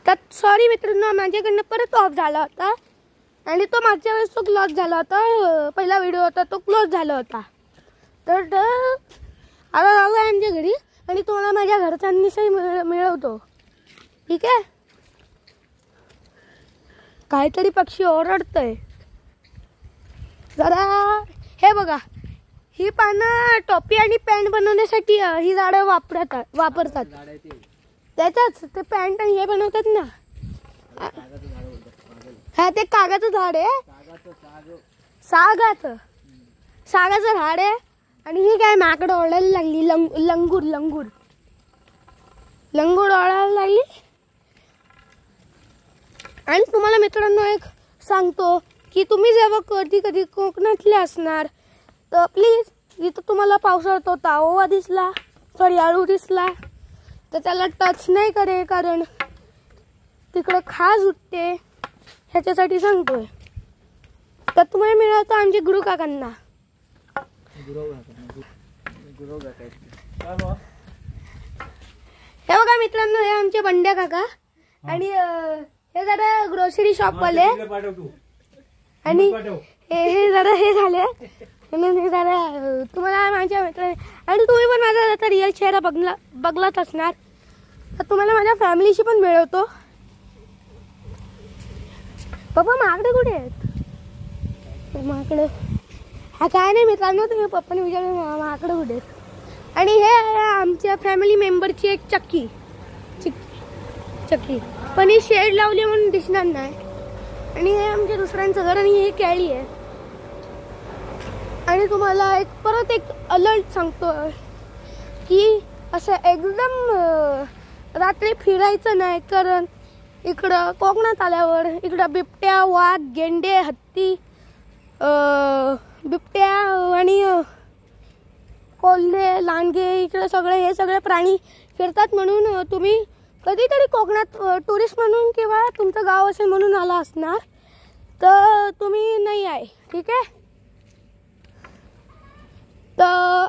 तर सॉरी मित्रांनो, माझ्याकडनं परत ऑफ झाला होता आणि तो मागच्या वेळेस तो क्लोज झाला होता. पहिला व्हिडिओ होता तो क्लोज झाला होता. तर आता आलो आहे आमच्या घरी आणि तुम्हाला माझ्या घरच्यांविषयी मिळवतो. ठीक आहे. काहीतरी पक्षी ओरडतोय जरा. हे बघा, ही पानं टोपी आणि पॅन्ट बनवण्यासाठी ही झाडं वापरतात. त्याच्याच ते पॅन्ट आणि हे बनवतात ना. हा, ते कागाचं झाड आहे. सागाचं झाड आहे. आणि ही काय माकड ओढायला लागली. लंगूर ओढायला लागली. आणि तुम्हाला मित्रांनो एक सांगतो की तुम्ही जेव्हा कधी कोकणातले असणार तर प्लीज इथं तुम्हाला पावसाळ्यात होता ओवा दिसला, सॉरी आळू दिसला तर त्याला टच नाही करे, कारण तिकडं खाज उठते. ह्याच्यासाठी सांगतोय. तर तुम्हाला मिळवतो आमचे गुरु काकांना. हे बघा मित्रांनो, हे आमचे बंड्या काका आणि हे जरा ग्रोसरी शॉप वाले आणि हे जरा हे झाले. तुम्हाला माझ्या मित्रांनी आणि तुम्ही पण माझा आता रिअल चेहरा बघलाच असणार तर तुम्हाला माझ्या फॅमिलीशी पण मिळवतो. पप्पा माकडे कुठे आहेत? माकडे हा काय नाही मित्रांनो, तुम्ही पप्पाने विचारलं माकडे कुठे आहेत. आणि हे आहे आमच्या फॅमिली मेंबरची एक चक्की पण ही शेड लावली म्हणून दिसणार नाही. आणि हे आमच्या दुसऱ्यांचं घर आणि ही केळी आहे. आणि तुम्हाला परत एक अलर्ट सांगतो की असं एकदम रात्री फिरायचं नाही, कारण इकडं कोकणात आल्यावर इकडं बिबट्या, वाघ, गेंडे, हत्ती, बिबट्या आणि कोल्हे, लांडगे इकडे हे सगळे प्राणी फिरतात. म्हणून तुम्ही कधीतरी कोकणात टुरिस्ट म्हणून किंवा तुमचं गाव असेल म्हणून आला असणार तर तुम्ही नाही आहे. ठीक आहे. तर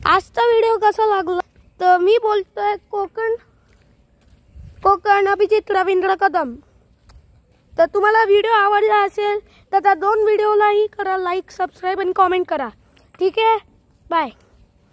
आजचा व्हिडिओ कसा लागला तर मी बोलतोय कोकण अभिजित रवींद्र कदम. तर तुम्हाला व्हिडिओ आवडला असेल तर त्या 2 व्हिडिओलाही करा लाईक, सबस्क्राईब आणि कॉमेंट करा. ठीक आहे. बाय.